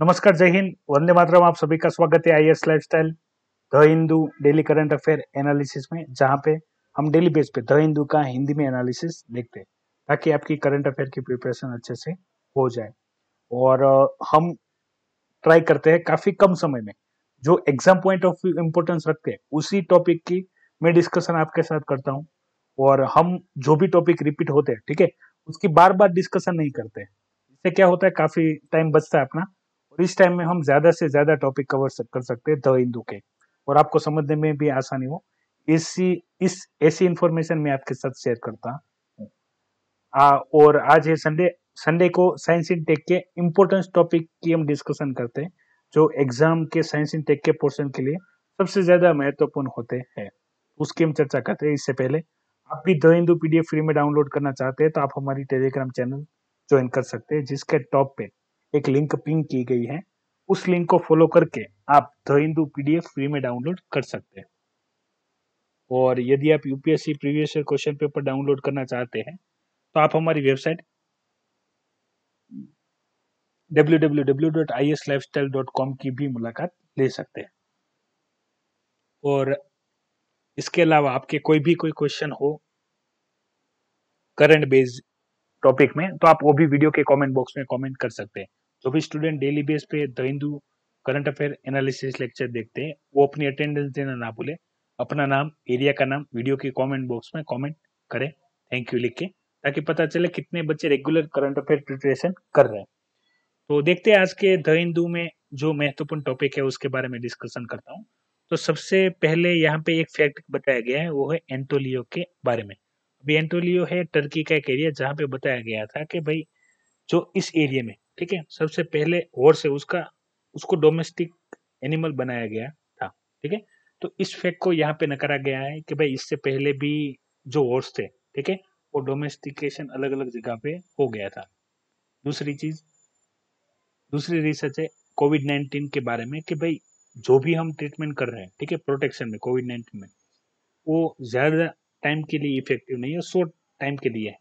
नमस्कार, जय हिंद, वंदे मातरम। आप सभी का स्वागत है IAS lifestyle the Hindu daily current affair analysis में, जहां पे हम डेली बेस पे द हिंदू का हिंदी में एनालिसिस देखते हैं ताकि आपकी करंट अफेयर की प्रिपरेशन अच्छे से हो जाए। और हम ट्राई करते हैं काफी कम समय में जो exam point of view importance रखते हैं उसी टॉपिक की मैं डिस्कशन आपके साथ करता हूँ। और हम जो भी टॉपिक रिपीट होते हैं, ठीक है, उसकी बार बार डिस्कशन नहीं करते। इससे क्या होता है, काफी टाइम बचता है अपना, और इस टाइम में हम ज्यादा से ज्यादा टॉपिक कवर कर सकते हैं द हिंदू के, और आपको समझने में भी आसानी हो। इसी इस ऐसी इंफॉर्मेशन मैं आपके साथ शेयर करता हूँ। और आज है संडे। संडे को साइंस इन टेक के इम्पोर्टेंस टॉपिक की हम डिस्कशन करते हैं, जो एग्जाम के साइंस इन टेक के पोर्शन के लिए सबसे ज्यादा महत्वपूर्ण होते हैं। उसकी हम चर्चा करते हैं। इससे पहले आप भी द हिंदू पीडीएफ फ्री में डाउनलोड करना चाहते हैं तो आप हमारी टेलीग्राम चैनल ज्वाइन कर सकते हैं, जिसके टॉप पे एक लिंक पिन की गई है। उस लिंक को फॉलो करके आप द हिंदू पीडीएफ फ्री में डाउनलोड कर सकते हैं। और यदि आप UPSC previous year question paper download करना चाहते हैं तो आप हमारी वेबसाइट www.islifestyle.com की भी मुलाकात ले सकते हैं। और इसके अलावा आपके कोई क्वेश्चन हो करंट बेस्ड टॉपिक में, तो आप वो भी वीडियो के कमेंट बॉक्स में कमेंट कर सकते हैं। जो भी स्टूडेंट डेली बेस पे the Hindu current affair analysis lecture देखते हैं वो अपनी अटेंडेंस देना ना भूले। अपना नाम, एरिया का नाम वीडियो के कमेंट बॉक्स में कमेंट करें, थैंक यू लिख के, ताकि पता चले कितने बच्चे रेगुलर करंट अफेयर प्रिपरेशन कर रहे हैं। तो देखते हैं आज के द हिंदू में जो महत्वपूर्ण टॉपिक है उसके बारे में डिस्कशन करता हूँ। तो सबसे पहले यहाँ पे एक फैक्ट बताया गया है, वो है एंटोलियो के बारे में। अभी एंटोलियो है टर्की का एक एरिया, जहाँ पे बताया गया था कि भाई जो इस एरिया में, ठीक है, सबसे पहले हॉर्स है उसका, उसको डोमेस्टिक एनिमल बनाया गया था। ठीक है, तो इस फैक्ट को यहाँ पे नकारा गया है कि भाई इससे पहले भी जो हॉर्स थे, ठीक है, वो डोमेस्टिकेशन अलग अलग जगह पे हो गया था। दूसरी चीज, दूसरी रिसर्च है कोविड 19 के बारे में कि भाई जो भी हम ट्रीटमेंट कर रहे हैं, ठीक है, प्रोटेक्शन में कोविड 19 में, वो ज्यादा टाइम के लिए इफेक्टिव नहीं है, शॉर्ट टाइम के लिए है,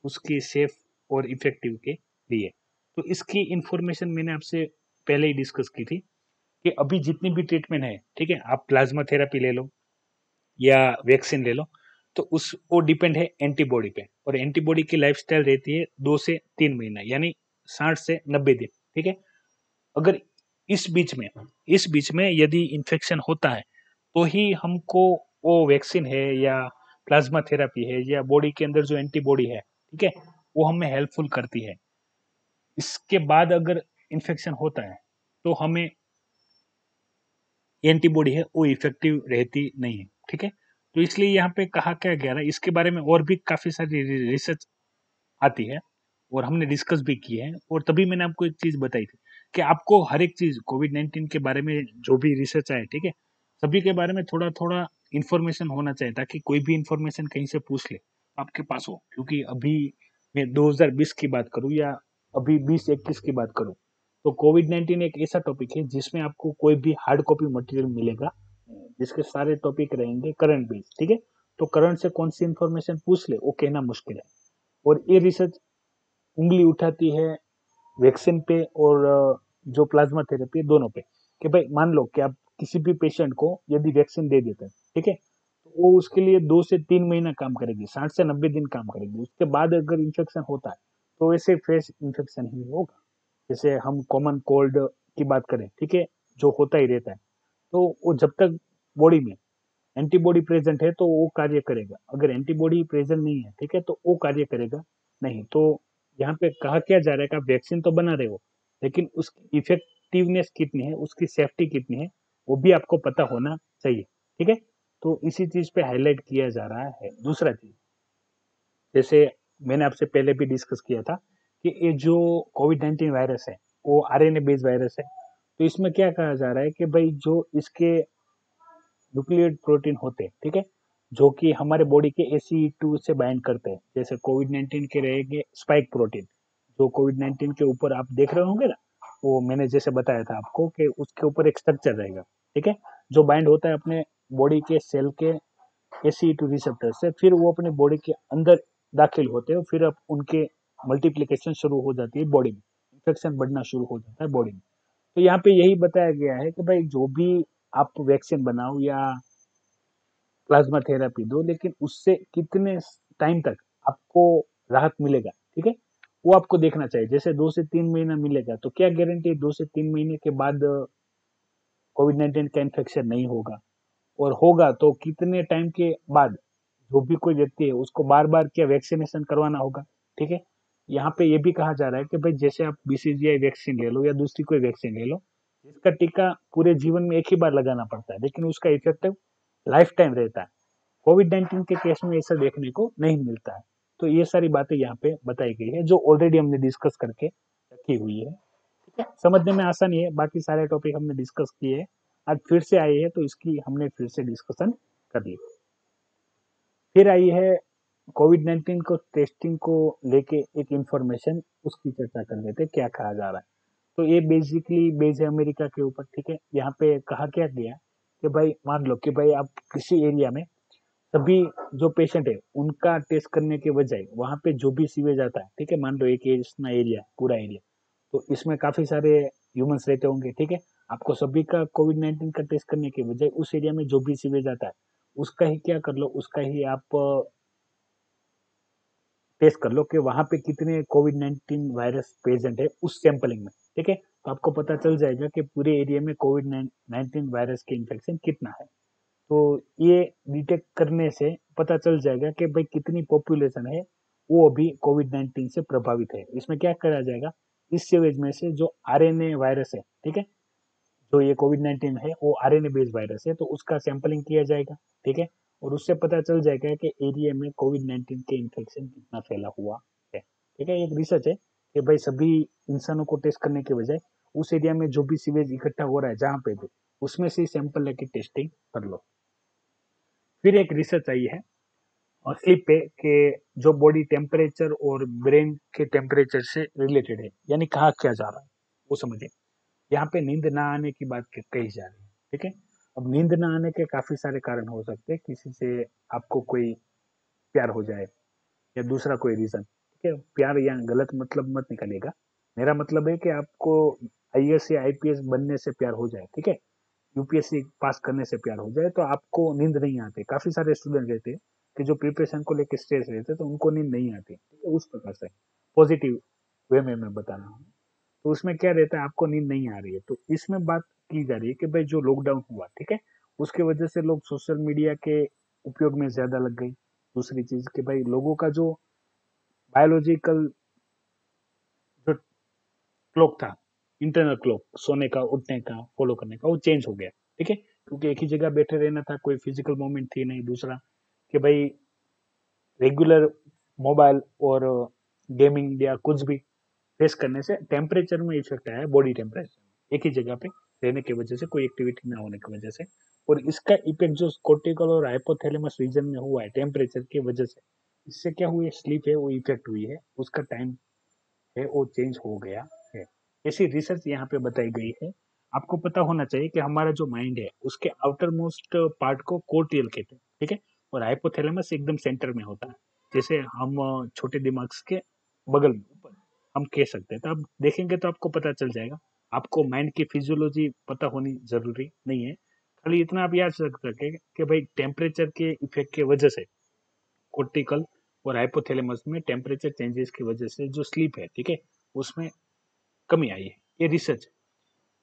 उसकी सेफ और इफेक्टिव के लिए। तो इसकी इंफॉर्मेशन मैंने आपसे पहले ही डिस्कस की थी कि अभी जितनी भी ट्रीटमेंट है, ठीक है, आप प्लाज्मा थेरेपी ले लो या वैक्सीन ले लो, तो उस वो डिपेंड है एंटीबॉडी पे, और एंटीबॉडी की लाइफ स्टाइल रहती है 2 से 3 महीना, यानी 60 से 90 दिन। ठीक है, अगर इस बीच में यदि इन्फेक्शन होता है तो ही हमको वो वैक्सीन है या प्लाज्मा थेरेपी है या बॉडी के अंदर जो एंटीबॉडी है, ठीक है, वो हमें हेल्पफुल करती है। इसके बाद अगर इन्फेक्शन होता है तो हमें एंटीबॉडी है वो इफेक्टिव रहती नहीं है। ठीक है, तो इसलिए यहाँ पे कहा क्या गया ना, इसके बारे में और भी काफी सारी रिसर्च आती है और हमने डिस्कस भी की है। और तभी मैंने आपको एक चीज बताई थी कि आपको हर एक चीज कोविड 19 के बारे में जो भी रिसर्च आए, ठीक है, सभी के बारे में थोड़ा थोड़ा इन्फॉर्मेशन होना चाहिए, ताकि कोई भी इन्फॉर्मेशन कहीं से पूछ ले आपके पास हो। क्योंकि अभी मैं 2020 की बात करूं या अभी 2021 की बात करूं, तो कोविड 19 एक ऐसा टॉपिक है जिसमें आपको कोई भी हार्ड कॉपी मटेरियल मिलेगा, जिसके सारे टॉपिक रहेंगे करंट बेस्ड। ठीक है, तो करंट से कौन सी इन्फॉर्मेशन पूछ ले वो कहना मुश्किल है। और ये रिसर्च उंगली उठाती है वैक्सीन पे और जो प्लाज्मा थेरेपी है दोनों पे, कि भाई मान लो कि आप किसी भी पेशेंट को यदि वैक्सीन दे देते हैं, ठीक है, तो वो उसके लिए 2 से 3 महीना काम करेगी, 60 से 90 दिन काम करेगी। उसके बाद अगर इन्फेक्शन होता है तो वैसे फेस इन्फेक्शन ही होगा। जैसे हम कॉमन कोल्ड की बात करें, ठीक है, जो होता ही रहता है, तो वो जब तक बॉडी में एंटीबॉडी प्रेजेंट है तो वो कार्य करेगा, अगर एंटीबॉडी प्रेजेंट नहीं है, ठीक है, तो वो कार्य करेगा नहीं। तो यहाँ पे कहा क्या जा रहा है कि आप वैक्सीन तो बना रहे हो, लेकिन उसकी इफेक्टिवनेस कितनी है, उसकी सेफ्टी कितनी है, वो भी आपको पता होना चाहिए। ठीक है, तो इसी चीज पे हाईलाइट किया जा रहा है। दूसरा चीज, जैसे मैंने आपसे पहले भी डिस्कस किया था कि ये जो कोविड 19 वायरस है वो आरएनए बेस्ड वायरस है। तो इसमें क्या कहा जा रहा है कि भाई जो इसके न्यूक्लियोटाइड प्रोटीन होते हैं, ठीक है, जो कि हमारे बॉडी के ACE2 से बाइंड करते हैं। जैसे कोविड 19 के रहेंगे स्पाइक प्रोटीन, जो कोविड 19 के ऊपर आप देख रहे होंगे ना, वो मैंने जैसे बताया था आपको कि उसके ऊपर एक स्ट्रक्चर रहेगा, ठीक है, जो बाइंड होता है अपने बॉडी के सेल के ACE2 रिसेप्टर से, फिर वो अपने बॉडी के अंदर दाखिल होते हैं, फिर अब उनके मल्टीप्लीकेशन शुरू हो जाती है बॉडी में, इन्फेक्शन बढ़ना शुरू हो जाता है बॉडी में। तो यहाँ पे यही बताया गया है कि भाई जो भी आप वैक्सीन बनाओ या प्लाज्मा थेरेपी दो, लेकिन उससे कितने टाइम तक आपको राहत मिलेगा, ठीक है, वो आपको देखना चाहिए। जैसे 2 से 3 महीना मिलेगा, तो क्या गारंटी 2 से 3 महीने के बाद कोविड 19 का इन्फेक्शन नहीं होगा, और होगा तो कितने टाइम के बाद जो भी कोई व्यक्ति है उसको बार बार क्या वैक्सीनेशन करवाना होगा, ठीक है। यहाँ पे ये भी कहा जा रहा है कि भाई जैसे आप बीसीजीआई वैक्सीन ले लो या दूसरी कोई वैक्सीन ले लो, इसका टीका पूरे जीवन में एक ही बार लगाना पड़ता है, लेकिन उसका इफेक्टिव लाइफ टाइम रहता है। कोविड 19 के केस में ऐसा देखने को नहीं मिलता है। तो ये सारी बातें यहाँ पे बताई गई है जो ऑलरेडी हमने डिस्कस करके रखी हुई है, ठीक है। समझने में आसानी है, बाकी सारे टॉपिक हमने डिस्कस किए हैं। आज फिर से आई है तो इसकी हमने फिर से डिस्कशन कर ली। फिर आई है कोविड 19 को टेस्टिंग को लेके एक इंफॉर्मेशन, उसकी चर्चा कर लेते क्या कहा जा रहा है। तो ये बेसिकली बेस है अमेरिका के ऊपर, ठीक है। यहाँ पे कहा क्या गया कि भाई मान लो कि भाई आप किसी एरिया में सभी जो पेशेंट है उनका टेस्ट करने के बजाय वहां पे जो भी सीवेज आता है, ठीक है, मान लो एक इतना एरिया पूरा एरिया, तो इसमें काफी सारे ह्यूमंस रहते होंगे, ठीक है। आपको सभी का कोविड 19 का टेस्ट करने के बजाय उस एरिया में जो भी सीवेज आता है उसका ही क्या कर लो, उसका ही आप टेस्ट कर लो कि वहां पे कितने कोविड 19 वायरस प्रेजेंट है उस सैंपलिंग में, ठीक है। तो आपको पता चल जाएगा कि पूरे एरिया में कोविड 19 वायरस के इन्फेक्शन कितना है। तो ये डिटेक्ट करने से पता चल जाएगा कि भाई कितनी पॉपुलेशन है वो अभी कोविड 19 से प्रभावित है। इसमें क्या करा जाएगा, इस सीवेज में से जो आरएनए वायरस है, ठीक है, जो ये कोविड 19 है वो आरएनए बेस्ड वायरस है, तो उसका सैंपलिंग किया जाएगा, ठीक है। और उससे पता चल जाएगा कि एरिया में कोविड 19 के इन्फेक्शन कितना फैला हुआ है, ठीक है। एक रिसर्च है कि भाई सभी इंसानों को टेस्ट करने के बजाय उस एरिया में जो भी सीवेज इकट्ठा हो रहा है जहाँ पे भी, उसमें से सैंपल लेके टेस्टिंग कर लो। फिर एक रिसर्च आई है और स्लीप पे कि जो बॉडी टेम्परेचर और ब्रेन के टेम्परेचर से रिलेटेड है, यानी कहा क्या जा रहा है वो समझिए। यहाँ पे नींद ना आने की बात कही जा रही है, ठीक है। अब नींद ना आने के काफी सारे कारण हो सकते हैं, किसी से आपको कोई प्यार हो जाए या दूसरा कोई रीजन, ठीक है। प्यार या गलत मतलब मत निकलेगा, मेरा मतलब है कि आपको आईएएस या आईपीएस बनने से प्यार हो जाए, ठीक है, यूपीएससी पास करने से प्यार हो जाए, तो आपको नींद नहीं आती। काफी सारे स्टूडेंट रहते हैं कि जो प्रिपरेशन को लेकर स्ट्रेस रहते हैं तो उनको नींद नहीं आती, ठीक है। उस प्रकार से पॉजिटिव वे में मैं बता रहा हूँ। तो उसमें क्या रहता है, आपको नींद नहीं आ रही है, तो इसमें बात की जा रही है कि भाई जो लॉकडाउन हुआ, ठीक है, उसके वजह से लोग सोशल मीडिया के उपयोग में ज्यादा लग गई। दूसरी चीज कि भाई लोगों का जो बायोलॉजिकल जो क्लॉक था, इंटरनल क्लॉक, सोने का उठने का फॉलो करने का, वो चेंज हो गया, ठीक है। क्योंकि एक ही जगह बैठे रहना था, कोई फिजिकल मूवमेंट थी नहीं। दूसरा कि भाई रेगुलर मोबाइल और गेमिंग या कुछ भी फेस करने से टेम्परेचर में इफेक्ट आया है, बॉडी टेम्परेचर एक ही जगह पे रहने की वजह से, कोई एक्टिविटी ना होने की वजह से। और इसका इफेक्ट जो कोर्टिकल और हाइपोथैलेमस रीजन में हुआ है टेम्परेचर की वजह से, इससे क्या हुई है, स्लीप है वो इफेक्ट हुई है, उसका टाइम है वो चेंज हो गया है। ऐसी रिसर्च यहाँ पे बताई गई है। आपको पता होना चाहिए कि हमारा जो माइंड है उसके आउटर मोस्ट पार्ट को कोर्टियल कहते हैं, ठीक है, और हाइपोथैलेमस एकदम सेंटर में होता है। जैसे हम छोटे दिमाग के बगल में ऊपर हम कह सकते हैं। तो आप देखेंगे तो आपको पता चल जाएगा। आपको माइंड की फिजियोलॉजी पता होनी जरूरी नहीं है, खाली इतना आप याद रख सके कि भाई टेम्परेचर के इफेक्ट की वजह से कोर्टिकल और हाइपोथैलेमस में टेम्परेचर चेंजेस की वजह से जो स्लीप है, ठीक है, उसमें कमी आई है। ये रिसर्च,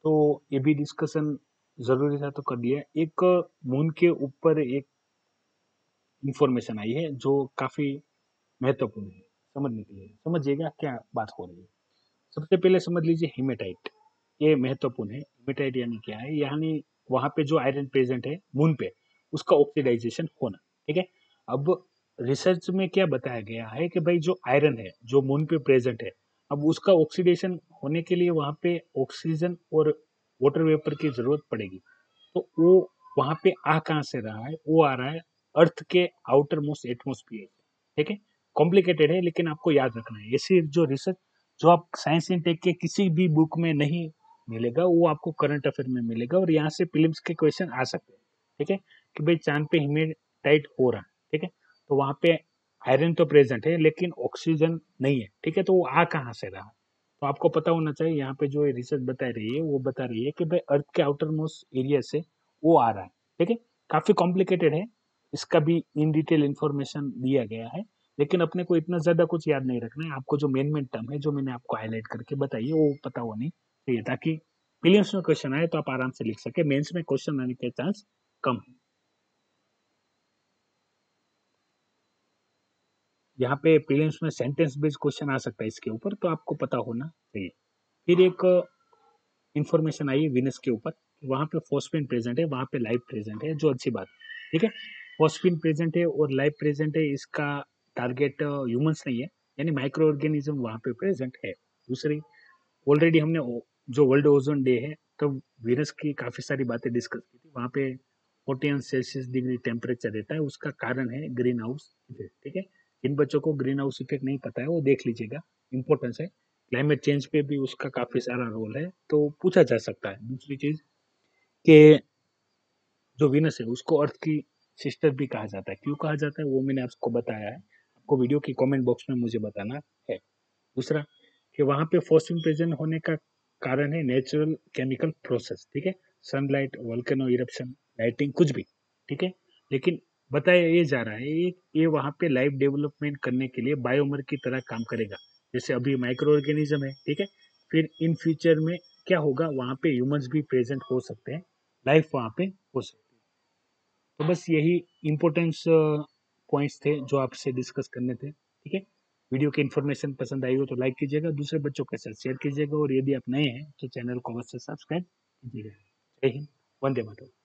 तो ये भी डिस्कशन जरूरी था तो कर दिया। एक मून के ऊपर एक इंफॉर्मेशन आई है जो काफी महत्वपूर्ण है समझने के लिए। समझिएगा क्या बात हो रही है। सबसे पहले समझ लीजिए हिमेटाइट, ये महत्वपूर्ण है। हिमेटाइट यानी क्या है, यानी वहां पे जो आयरन प्रेजेंट है मून पे, उसका ऑक्सीडाइजेशन होना, ठीक है। अब रिसर्च में क्या बताया गया है कि भाई जो आयरन है जो मून पे प्रेजेंट है, अब उसका ऑक्सीडेशन होने के लिए वहां पे ऑक्सीजन और वाटर वेपर की जरूरत पड़ेगी। तो वो वहां पे आ कहाँ से रहा है, वो आ रहा है अर्थ के आउटर मोस्ट एटमोस्फियर, ठीक है। कॉम्प्लिकेटेड है लेकिन आपको याद रखना है। ऐसी जो रिसर्च जो आप साइंस इन टेक के किसी भी बुक में नहीं मिलेगा, वो आपको करंट अफेयर में मिलेगा, और यहाँ से प्रीलिम्स के क्वेश्चन आ सकते हैं, ठीक है। कि भाई चांद पे हिमेटाइट हो रहा है, ठीक है, तो वहां पे आयरन तो प्रेजेंट है लेकिन ऑक्सीजन नहीं है, ठीक है, तो वो आ कहाँ से रहा, तो आपको पता होना चाहिए यहाँ पे जो रिसर्च बता रही है वो बता रही है कि भाई अर्थ के आउटर मोस्ट एरिया से वो आ रहा है, ठीक है। काफी कॉम्प्लिकेटेड है, इसका भी इन डिटेल इंफॉर्मेशन दिया गया है, लेकिन अपने को इतना ज्यादा कुछ याद नहीं रखना है। आपको जो मेन मेन टर्म है जो मैंने आपको हाईलाइट करके बताई है वो पता होनी चाहिए, ताकि प्रीलिम्स में क्वेश्चन आए तो आप आराम से लिख सके, मेंस में क्वेश्चन आने के चांस कम है। यहाँ पे प्रीलिम्स में सेंटेंस बेस्ड क्वेश्चन आ सकता है इसके ऊपर, तो आपको पता होना चाहिए। फिर एक इंफॉर्मेशन आई है विनस के ऊपर, वहाँ पे फॉस्फेन प्रेजेंट है, वहाँ पे लाइव प्रेजेंट है, जो अच्छी बात है, ठीक है। फॉस्फेन प्रेजेंट है और लाइव प्रेजेंट है, इसका टारगेट ह्यूमंस नहीं है, यानी माइक्रो ऑर्गेनिज्म वहाँ पे प्रेजेंट है। दूसरी, ऑलरेडी हमने जो वर्ल्ड ओजोन डे है तो वीनस की काफी सारी बातें डिस्कस की थी, वहाँ पे 40 डिग्री टेम्परेचर रहता है, उसका कारण है ग्रीन हाउस इफेक्ट, ठीक है। जिन बच्चों को ग्रीन हाउस इफेक्ट नहीं पता है वो देख लीजिएगा, इंपॉर्टेंस है। क्लाइमेट चेंज पे भी उसका काफी सारा रोल है, तो पूछा जा सकता है। दूसरी चीज कि जो वीनस है उसको अर्थ की सिस्टर भी कहा जाता है, क्यों कहा जाता है वो मैंने आपको बताया है, आपको वीडियो की कमेंट बॉक्स में मुझे बताना है। दूसरा कि वहां पे फॉस्फिन प्रेजेंट होने का कारण है नेचुरल केमिकल प्रोसेस, ठीक है। सनलाइट, वोल्केनो इरप्शन, लाइटिंग, कुछ भी, ठीक है। लेकिन बताया ये जा रहा है ये वहां पे लाइफ डेवलपमेंट करने के लिए बायोमर की तरह काम करेगा, जैसे अभी माइक्रो ऑर्गेनिज्म है, ठीक है। फिर इन फ्यूचर में क्या होगा, वहां पे ह्यूमंस भी प्रेजेंट हो सकते हैं, लाइफ वहां पे हो सकती है। तो बस यही इंपॉर्टेंस पॉइंट्स थे जो आपसे डिस्कस करने थे, ठीक है। वीडियो की इन्फॉर्मेशन पसंद आई हो तो लाइक कीजिएगा, दूसरे बच्चों के साथ शेयर कीजिएगा, और यदि आप नए हैं तो चैनल को अवश्य सब्सक्राइब कीजिएगा। जय हिंद, वंदे मातरम।